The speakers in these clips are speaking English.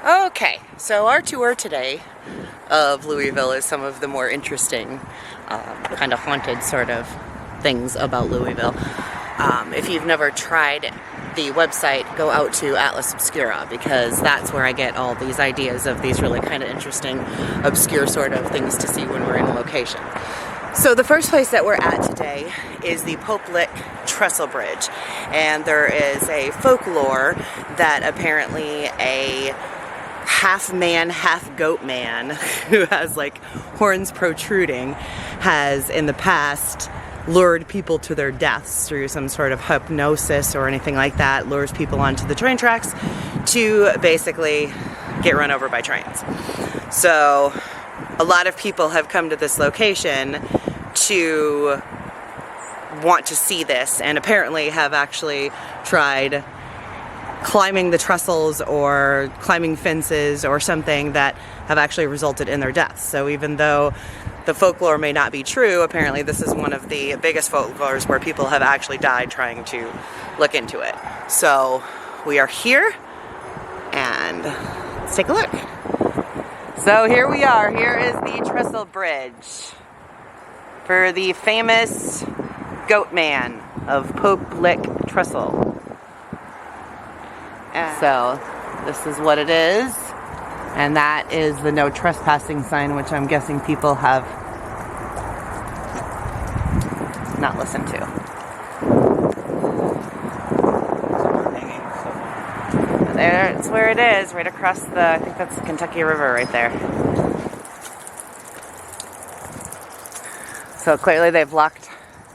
Okay, so our tour today of Louisville is some of the more interesting, kind of haunted sort of things about Louisville. If you've never tried the website, go out to Atlas Obscura, because that's where I get all these ideas of these really kind of interesting, obscure sort of things to see when we're in a location. So the first place that we're at today is the Pope Lick Trestle Bridge, and there is a folklore that apparently a half man, half goat man who has like horns protruding has in the past lured people to their deaths through some sort of hypnosis or anything like that, lures people onto the train tracks to basically get run over by trains. So a lot of people have come to this location to want to see this, and apparently have actually tried climbing the trestles or climbing fences or something that have actually resulted in their deaths. So even though the folklore may not be true, apparently this is one of the biggest folklores where people have actually died trying to look into it. So we are here, and let's take a look. So here we are. Here is the Trestle Bridge for the famous goat man of Pope Lick Trestle. So this is what it is, and that is the no trespassing sign, which I'm guessing people have not listened to. There, it's where it is, right across the, I think that's the Kentucky River right there. So clearly they've locked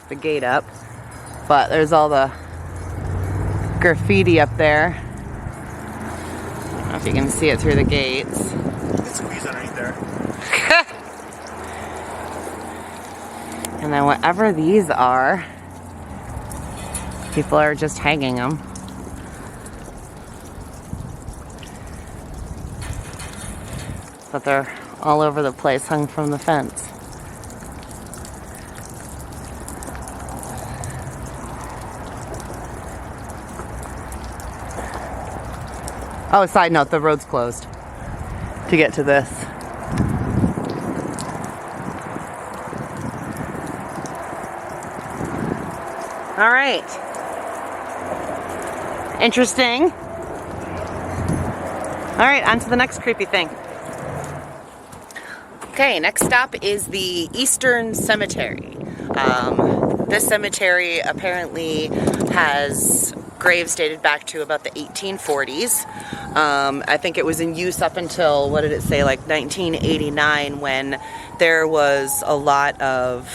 the gate up, but there's all the graffiti up there. I don't know if you can see it through the gates. It's squeeze underneath there. And then whatever these are, people are just hanging them. But they're all over the place, hung from the fence. Oh, side note, the road's closed to get to this. All right. Interesting. All right, on to the next creepy thing. Okay, next stop is the Eastern Cemetery. This cemetery apparently has graves dated back to about the 1840s. I think it was in use up until, what did it say, like 1989, when there was a lot of,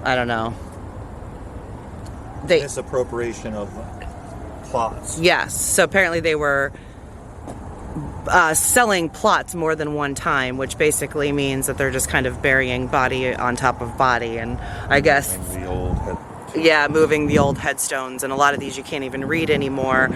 I don't know. Misappropriation of plots. Yes, so apparently they were selling plots more than one time, which basically means that they're just kind of burying body on top of body, and I guess moving the old headstones, and a lot of these you can't even read anymore.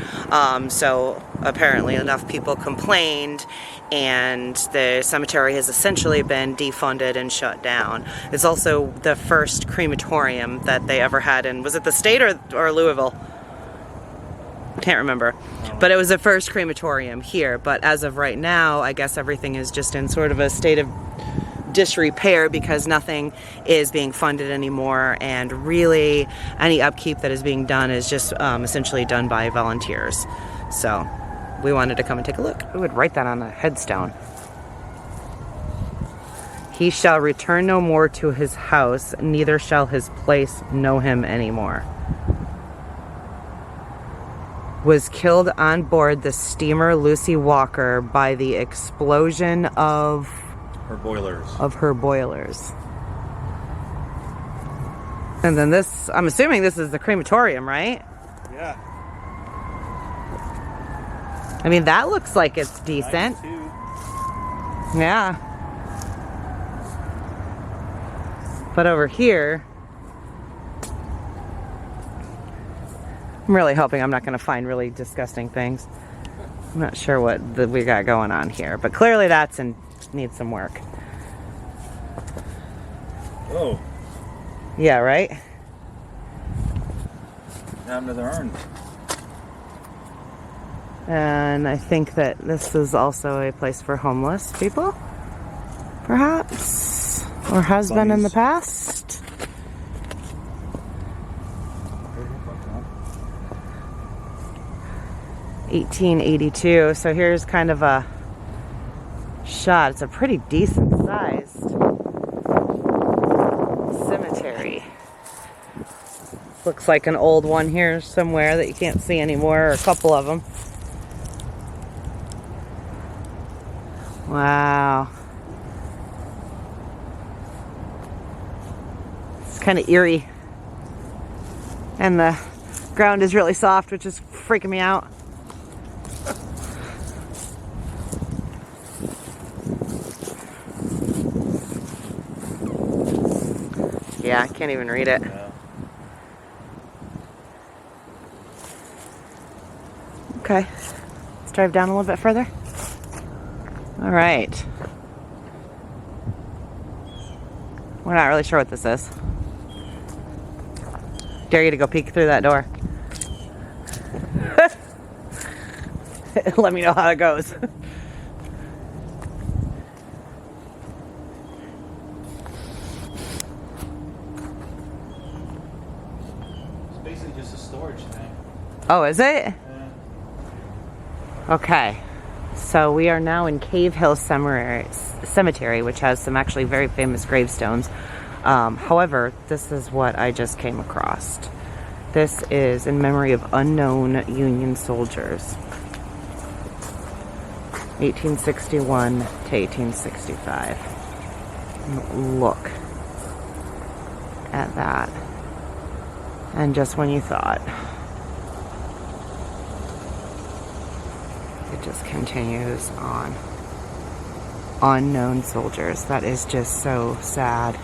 So apparently enough people complained, and the cemetery has essentially been defunded and shut down. It's also the first crematorium that they ever had in, was it the state or Louisville? Can't remember. But it was the first crematorium here. But as of right now, I guess everything is just in sort of a state of disrepair because nothing is being funded anymore, and really any upkeep that is being done is just essentially done by volunteers. So we wanted to come and take a look. We would write that on a headstone. He shall return no more to his house, neither shall his place know him anymore. Was killed on board the steamer Lucy Walker by the explosion of her boilers. And then this, I'm assuming this is the crematorium, right? Yeah. I mean, that looks like it's decent. Yeah. But over here, I'm really hoping I'm not going to find really disgusting things. I'm not sure what we got going on here, but clearly that's needs some work. Oh. Yeah, right? Down to the urn. And I think that this is also a place for homeless people, perhaps, or has been in the past. 1882. So here's kind of a shot. It's a pretty decent sized cemetery. Looks like an old one here somewhere that you can't see anymore, or a couple of them. Wow. It's kind of eerie. And the ground is really soft, which is freaking me out. Yeah, I can't even read it. Yeah. Okay, let's drive down a little bit further. All right. We're not really sure what this is. Dare you to go peek through that door. Let me know how it goes. It's basically just a storage thing. Oh, is it? Yeah. Okay. So we are now in Cave Hill Cemetery, which has some actually very famous gravestones. However, this is what I just came across. This is in memory of unknown Union soldiers. 1861 to 1865. Look at that. And just when you thought, it just continues on. Unknown soldiers. That is just so sad.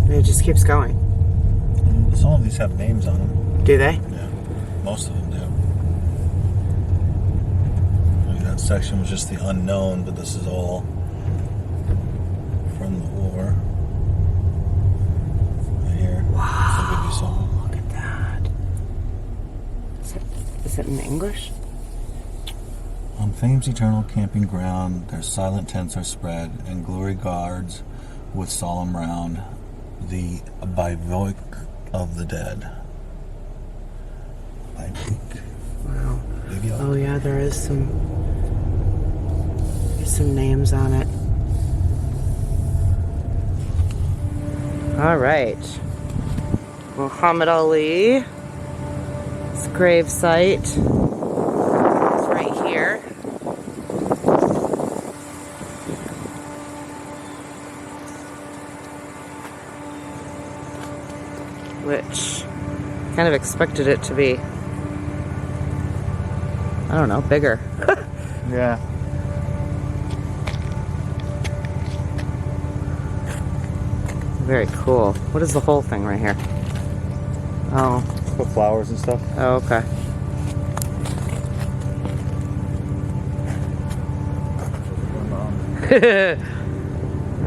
It just keeps going. Some of these have names on them. Do they? Yeah, most of them do. I mean, that section was just the unknown, but this is all from the war. Right here. Wow. This will give you something. Look at that. Is it in English? On fame's eternal camping ground, their silent tents are spread, and glory guards with solemn round the bivouac of the dead. Bivouac. Wow. Bivouac. Oh yeah, there's some names on it. All right. Muhammad Ali's grave site is right here. Which kind of expected it to be, I don't know, bigger. Yeah. Very cool. What is the whole thing right here? Oh. Put flowers and stuff. Oh, okay.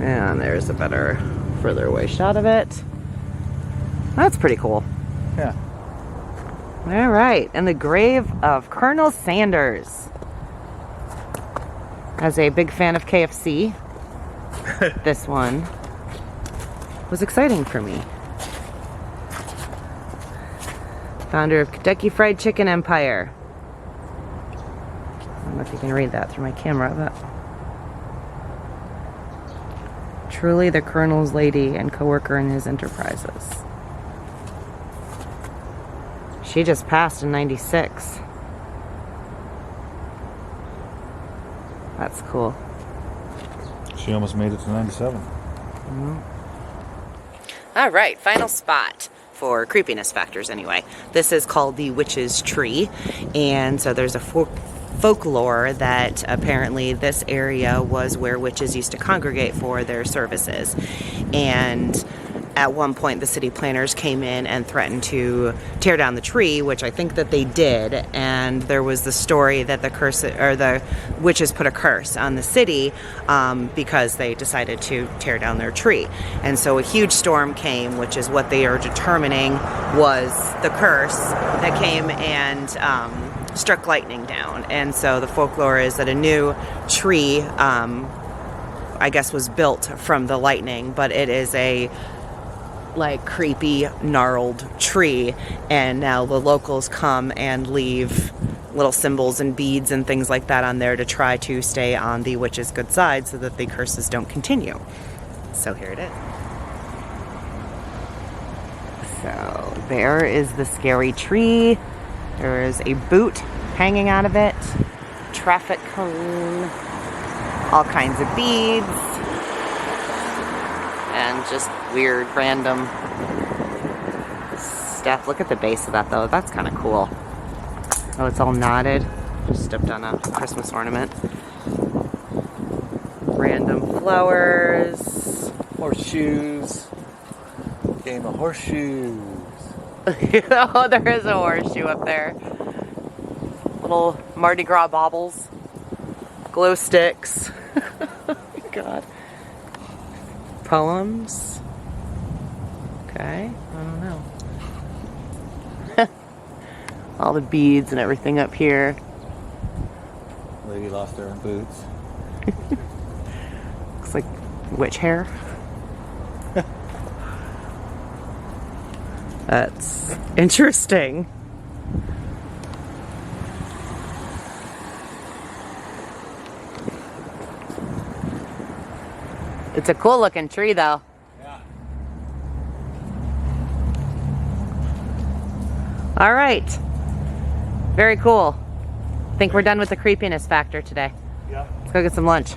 And there's a better, further away shot of it. That's pretty cool. Yeah. All right, and the grave of Colonel Sanders. As a big fan of KFC, this one was exciting for me. Founder of Kentucky Fried Chicken Empire. I don't know if you can read that through my camera, but truly the Colonel's lady and co-worker in his enterprises. She just passed in 96. That's cool. She almost made it to 97. All right, final spot for creepiness factors anyway. This is called the Witch's Tree, and so there's a folklore that apparently this area was where witches used to congregate for their services. And at one point the city planners came in and threatened to tear down the tree, which I think that they did, and there was the story that the witches put a curse on the city because they decided to tear down their tree. And so a huge storm came, which is what they are determining was the curse that came and struck lightning down. And so the folklore is that a new tree I guess was built from the lightning, but it is a like creepy gnarled tree, and now the locals come and leave little symbols and beads and things like that on there to try to stay on the witch's good side so that the curses don't continue. So here it is. So there is the scary tree. There is a boot hanging out of it, traffic cone, all kinds of beads, and just weird random stuff. Look at the base of that though, that's kind of cool. Oh, it's all knotted. Just stepped on a Christmas ornament. Random flowers. Horseshoes. Game of horseshoes. Oh, there is a horseshoe up there. Little Mardi Gras baubles. Glow sticks. Oh my God. Poems. Okay, I don't know. All the beads and everything up here. Lady lost her boots. Looks like witch hair. That's interesting. It's a cool looking tree though. Yeah. All right. Very cool. I think we're done with the creepiness factor today. Yeah. Let's go get some lunch.